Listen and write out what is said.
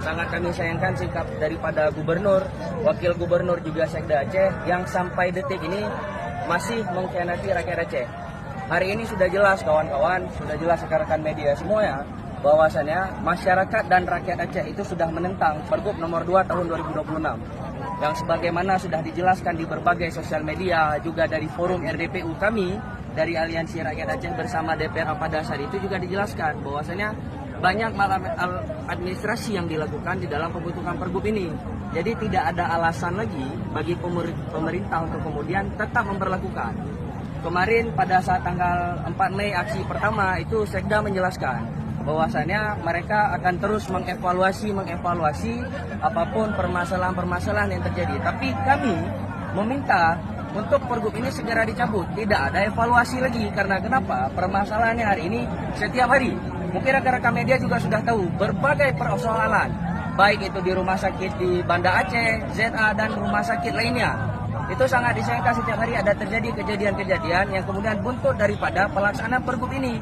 sangat kami sayangkan sikap daripada gubernur, wakil gubernur juga Sekda Aceh yang sampai detik ini masih mengkhianati rakyat Aceh. Hari ini sudah jelas kawan-kawan, sudah jelas rekan-rekan media semua ya, bahwasannya masyarakat dan rakyat Aceh itu sudah menentang Pergub nomor 2 tahun 2026 yang sebagaimana sudah dijelaskan di berbagai sosial media, juga dari forum RDPU kami dari Aliansi Rakyat Aceh bersama DPR pada saat itu juga dijelaskan bahwasanya banyak maladministrasi yang dilakukan di dalam pembentukan Pergub ini. Jadi tidak ada alasan lagi bagi pemerintah untuk kemudian tetap memperlakukan. Kemarin pada saat tanggal 4 Mei aksi pertama itu Sekda menjelaskan bahwasannya mereka akan terus mengevaluasi apapun permasalahan-permasalahan yang terjadi. Tapi kami meminta untuk Pergub ini segera dicabut, tidak ada evaluasi lagi. Karena kenapa? Permasalahannya hari ini setiap hari. Mungkin rekan-rekan media juga sudah tahu berbagai persoalan, baik itu di rumah sakit di Banda Aceh, ZA dan rumah sakit lainnya. Itu sangat disayangkan setiap hari ada terjadi kejadian-kejadian yang kemudian buntut daripada pelaksanaan Pergub ini.